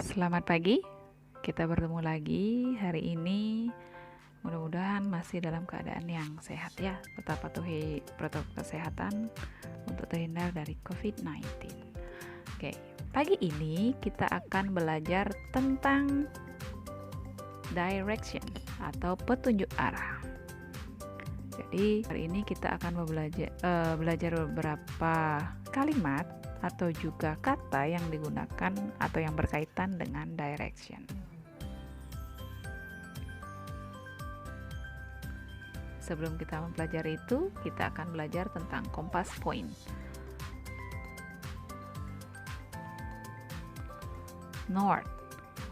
Selamat pagi, kita bertemu lagi hari ini. Mudah-mudahan masih dalam keadaan yang sehat ya. Tetap patuhi protokol kesehatan untuk terhindar dari COVID-19. Oke, pagi ini kita akan belajar tentang direction atau petunjuk arah. Jadi hari ini kita akan belajar beberapa kalimat atau juga kata yang digunakan atau yang berkaitan dengan direction. Sebelum kita mempelajari itu, kita akan belajar tentang compass point. North,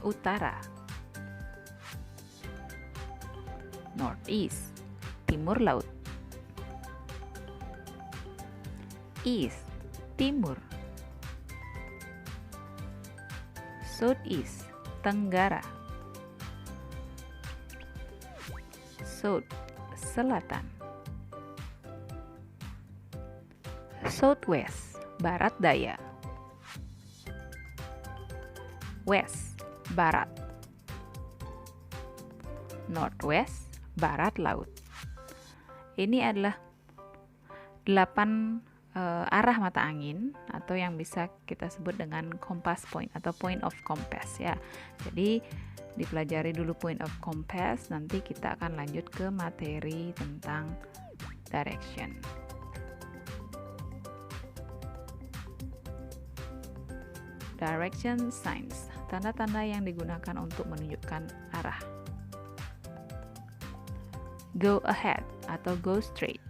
utara. Northeast, timur laut. East, timur. Southeast, tenggara. South, selatan. Southwest, barat daya. West, barat. Northwest, barat laut. Ini adalah 8 arah mata angin atau yang bisa kita sebut dengan compass point atau point of compass ya. Jadi dipelajari dulu point of compass, nanti kita akan lanjut ke materi tentang direction. Direction signs, tanda-tanda yang digunakan untuk menunjukkan arah. Go ahead atau go straight.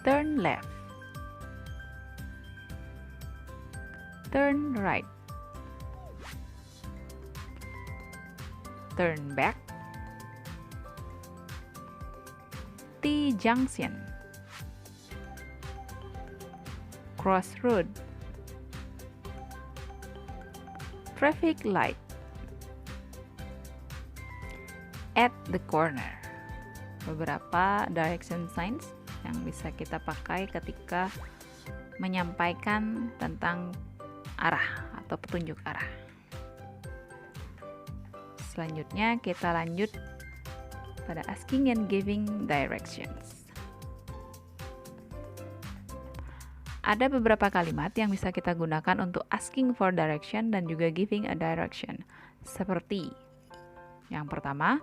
Turn left. Turn right. Turn back. T-junction. Crossroad. Traffic light. At the corner. Beberapa direction signs yang bisa kita pakai ketika menyampaikan tentang arah atau petunjuk arah. Selanjutnya kita lanjut pada asking and giving directions. Ada beberapa kalimat yang bisa kita gunakan untuk asking for direction dan juga giving a direction. Seperti yang pertama,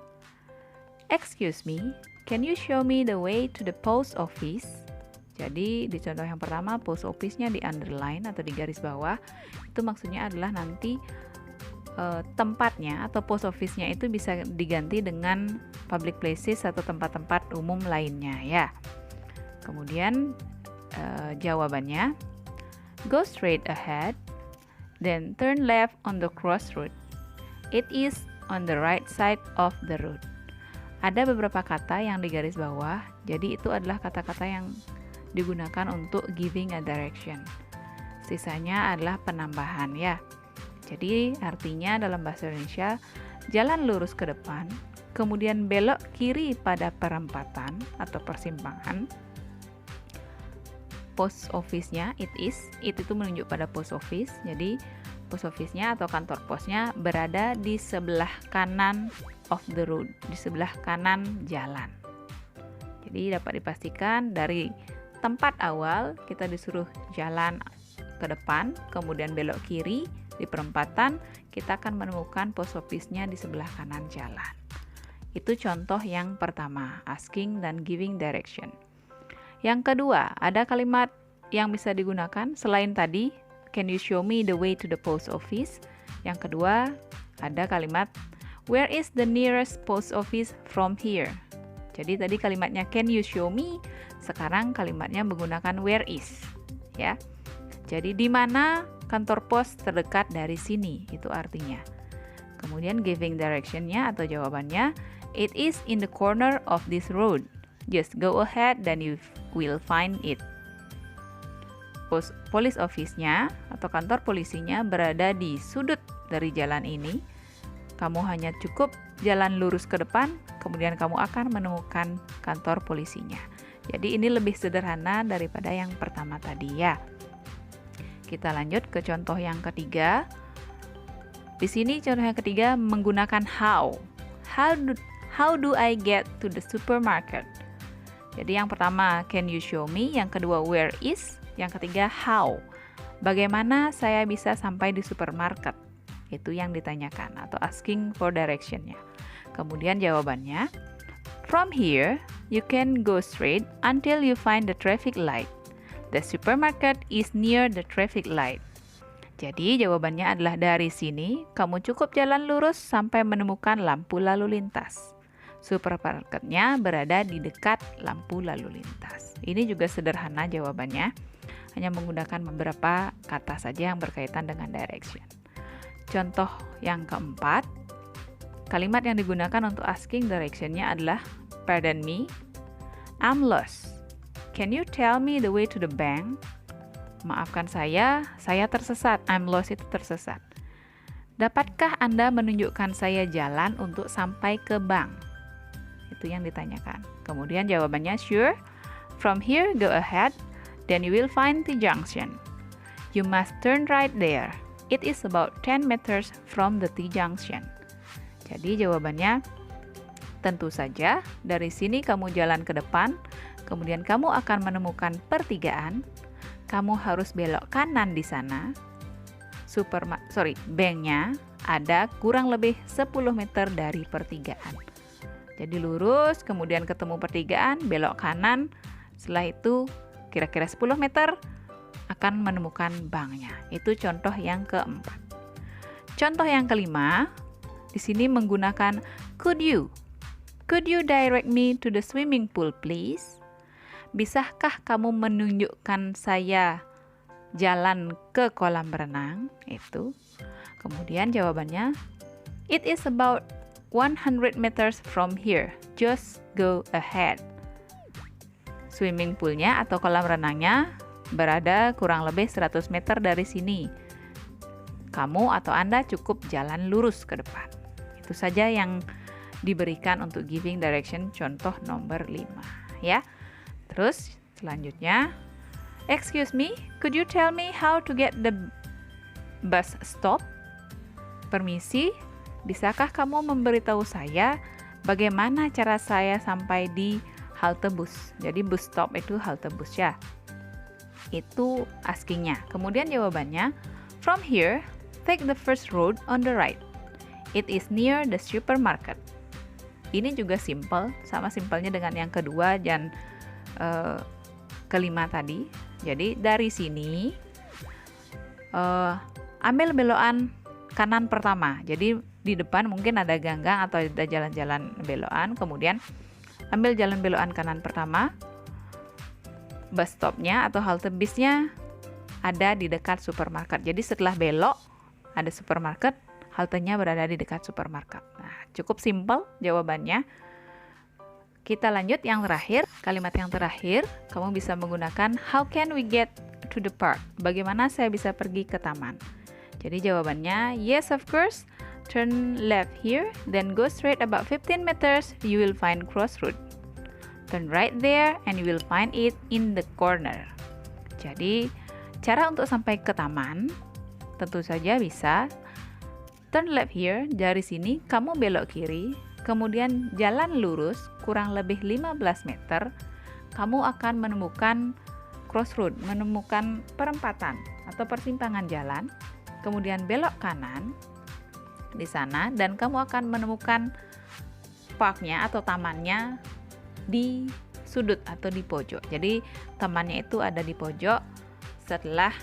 excuse me, can you show me the way to the post office? Jadi di contoh yang pertama, post office-nya di underline atau di garis bawah. Itu maksudnya adalah nanti tempatnya atau post office-nya itu bisa diganti dengan public places atau tempat-tempat umum lainnya ya. Kemudian jawabannya, go straight ahead, then turn left on the crossroad. It is on the right side of the road. Ada beberapa kata yang di garis bawah, jadi itu adalah kata-kata yang digunakan untuk giving a direction. Sisanya adalah penambahan ya. Jadi artinya dalam bahasa Indonesia, jalan lurus ke depan, kemudian belok kiri pada perempatan atau persimpangan. Post office-nya, it itu menunjuk pada post office, jadi post office-nya atau kantor posnya berada di sebelah kanan of the road, di sebelah kanan jalan. Jadi dapat dipastikan dari tempat awal kita disuruh jalan ke depan, kemudian belok kiri di perempatan, kita akan menemukan post office-nya di sebelah kanan jalan. Itu contoh yang pertama, asking dan giving direction. Yang kedua, ada kalimat yang bisa digunakan selain tadi, can you show me the way to the post office? Yang kedua, ada kalimat where is the nearest post office from here? Jadi tadi kalimatnya can you show me, sekarang kalimatnya menggunakan where is ya. Jadi di mana kantor pos terdekat dari sini, itu artinya. Kemudian giving direction-nya atau jawabannya, it is in the corner of this road. Just go ahead then you will find it. Police office-nya atau kantor polisinya berada di sudut dari jalan ini. Kamu hanya cukup jalan lurus ke depan, kemudian kamu akan menemukan kantor polisinya. Jadi ini lebih sederhana daripada yang pertama tadi ya. Kita lanjut ke contoh yang ketiga. Di sini contoh yang ketiga menggunakan how. How do I get to the supermarket? Jadi yang pertama, can you show me? Yang kedua, where is? Yang ketiga, how. Bagaimana saya bisa sampai di supermarket? Itu yang ditanyakan atau asking for direction-nya. Kemudian jawabannya, from here, you can go straight until you find the traffic light. The supermarket is near the traffic light. Jadi jawabannya adalah dari sini, kamu cukup jalan lurus sampai menemukan lampu lalu lintas. Supermarketnya berada di dekat lampu lalu lintas. Ini juga sederhana jawabannya, hanya menggunakan beberapa kata saja yang berkaitan dengan direction. Contoh yang keempat, kalimat yang digunakan untuk asking direction-nya adalah, pardon me, I'm lost. Can you tell me the way to the bank? Maafkan saya tersesat. I'm lost itu tersesat. Dapatkah Anda menunjukkan saya jalan untuk sampai ke bank? Itu yang ditanyakan. Kemudian jawabannya, sure. From here, go ahead. Then you will find the junction. You must turn right there. It is about 10 meters from the T-junction. Jadi jawabannya, tentu saja dari sini kamu jalan ke depan, kemudian kamu akan menemukan pertigaan, kamu harus belok kanan di sana. Banknya ada kurang lebih 10 meter dari pertigaan. Jadi lurus, kemudian ketemu pertigaan, belok kanan, setelah itu kira-kira 10 meter akan menemukan banknya. Itu contoh yang keempat. Contoh yang kelima, di sini menggunakan could you. Could you direct me to the swimming pool, please? Bisakah kamu menunjukkan saya jalan ke kolam renang? Itu. Kemudian jawabannya, it is about 100 meters from here. Just go ahead. Swimming poolnya atau kolam renangnya berada kurang lebih 100 meter dari sini. Kamu atau Anda cukup jalan lurus ke depan. Itu saja yang diberikan untuk giving direction contoh nomor 5 ya. Terus selanjutnya, excuse me, could you tell me how to get the bus stop? Permisi, bisakah kamu memberitahu saya bagaimana cara saya sampai di halte bus? Jadi bus stop itu halte bus ya. Itu askingnya. Kemudian jawabannya, from here, take the first road on the right. It is near the supermarket. Ini juga simple, sama simpelnya dengan yang kedua dan kelima tadi. Jadi dari sini ambil belokan kanan pertama. Jadi di depan mungkin ada ganggang atau ada jalan-jalan belokan, kemudian ambil jalan belokan kanan pertama. Bus stopnya atau halte bisnya ada di dekat supermarket. Jadi setelah belok ada supermarket, haltenya berada di dekat supermarket. Nah, cukup simpel jawabannya. Kita lanjut yang terakhir, kalimat yang terakhir, kamu bisa menggunakan how can we get to the park? Bagaimana saya bisa pergi ke taman? Jadi jawabannya, yes of course, turn left here, then go straight about 15 meters, you will find crossroad. Turn right there and you will find it in the corner. Jadi, cara untuk sampai ke taman, tentu saja bisa turn left here, dari sini kamu belok kiri, kemudian jalan lurus kurang lebih 15 meter, kamu akan menemukan crossroad, menemukan perempatan atau persimpangan jalan, kemudian belok kanan di sana dan kamu akan menemukan parknya atau tamannya di sudut atau di pojok. Jadi tamannya itu ada di pojok setelah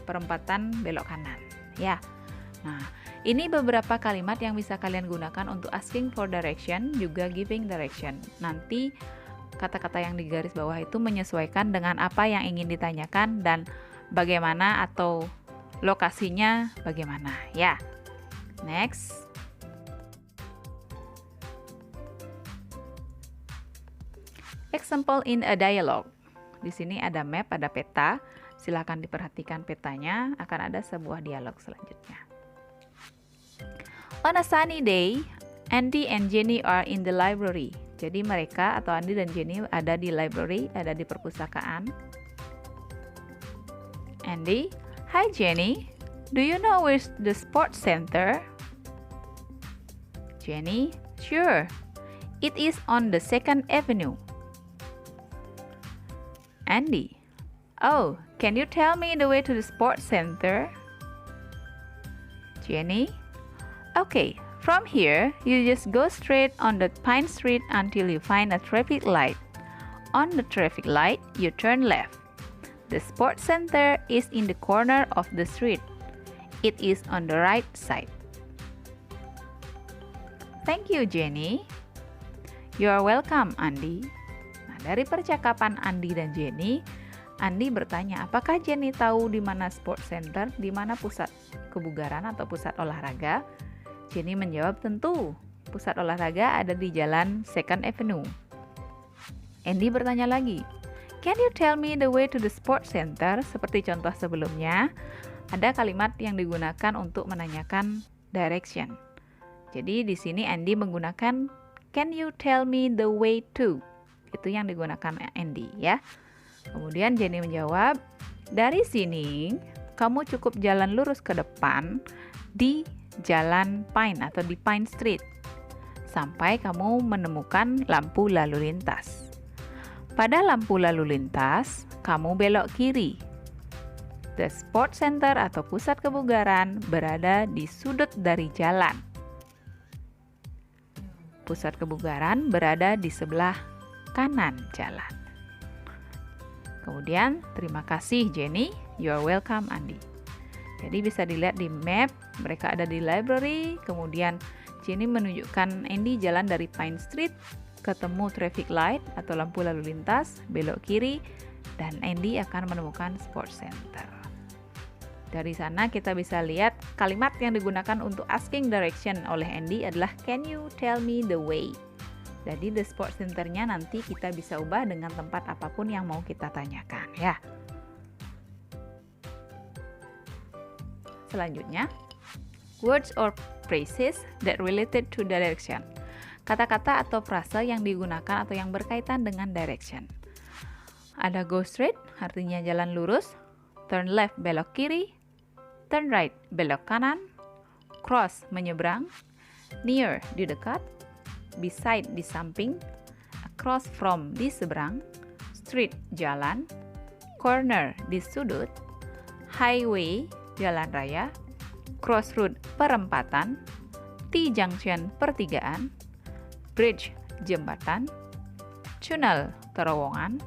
perempatan belok kanan, ya. Nah, ini beberapa kalimat yang bisa kalian gunakan untuk asking for direction, juga giving direction. Nanti kata-kata yang di garis bawah itu menyesuaikan dengan apa yang ingin ditanyakan dan bagaimana atau lokasinya bagaimana, ya. Next. Example in a dialogue. Di sini ada map, ada peta. Silakan diperhatikan petanya, akan ada sebuah dialog selanjutnya. On a sunny day, Andy and Jenny are in the library. Jadi mereka atau Andy dan Jenny ada di library, ada di perpustakaan. Andy, Hi Jenny, do you know where's the sports center? Jenny, sure. It is on the 2nd Avenue. Andy, oh, can you tell me the way to the sports center? Jenny, okay, from here, you just go straight on the Pine Street until you find a traffic light. On the traffic light, you turn left. The sports center is in the corner of the street. It is on the right side. Thank you, Jenny. You are welcome, Andy. Nah, dari percakapan Andy dan Jenny, Andy bertanya, apakah Jenny tahu di mana sports center, di mana pusat kebugaran atau pusat olahraga? Jenny menjawab, tentu. Pusat olahraga ada di jalan 2nd Avenue. Andy bertanya lagi, can you tell me the way to the sports center? Seperti contoh sebelumnya, ada kalimat yang digunakan untuk menanyakan direction. Jadi di sini Andy menggunakan can you tell me the way to? Itu yang digunakan Andy ya. Kemudian Jenny menjawab, dari sini kamu cukup jalan lurus ke depan di jalan Pine atau di Pine Street sampai kamu menemukan lampu lalu lintas. Pada lampu lalu lintas, kamu belok kiri. The Sports Center atau pusat kebugaran berada di sudut dari jalan. Pusat kebugaran berada di sebelah kanan jalan. Kemudian, terima kasih Jenny, you are welcome Andy. Jadi bisa dilihat di map, mereka ada di library, kemudian Jenny menunjukkan Andy jalan dari Pine Street, ketemu traffic light atau lampu lalu lintas, belok kiri, dan Andy akan menemukan sports center. Dari sana kita bisa lihat kalimat yang digunakan untuk asking direction oleh Andy adalah can you tell me the way? Jadi the sports centernya nanti kita bisa ubah dengan tempat apapun yang mau kita tanyakan ya. Selanjutnya, words or phrases that related to direction. Kata-kata atau frase yang digunakan atau yang berkaitan dengan direction. Ada go straight, artinya jalan lurus, turn left, belok kiri, turn right, belok kanan, cross, menyeberang, near, di dekat, beside, di samping, across from, di seberang, street, jalan, corner, di sudut, highway, jalan raya, crossroad, perempatan, T-junction, pertigaan, bridge, jembatan, tunnel, terowongan,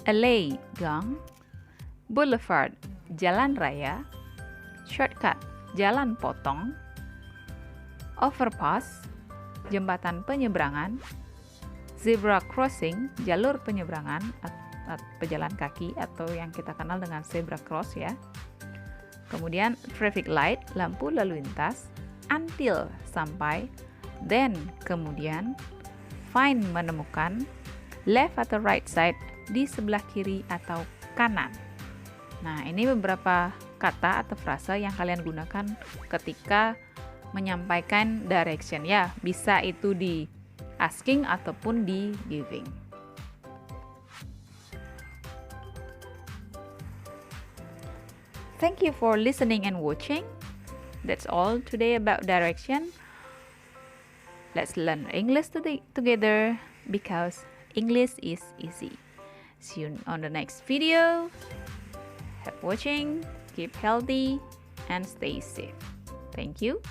alley, gang, boulevard, jalan raya, shortcut, jalan potong, overpass, jembatan penyeberangan, zebra crossing, jalur penyeberangan pejalan kaki atau yang kita kenal dengan zebra cross ya. Kemudian traffic light, lampu lalu lintas, until, sampai, then, kemudian, find, menemukan, left atau right side, di sebelah kiri atau kanan. Nah, ini beberapa kata atau frasa yang kalian gunakan ketika menyampaikan direction ya. Bisa itu di asking ataupun di giving. Thank you for listening and watching. That's all today about direction. Let's learn English together because English is easy. See you on the next video. Happy watching, keep healthy, and stay safe. Thank you.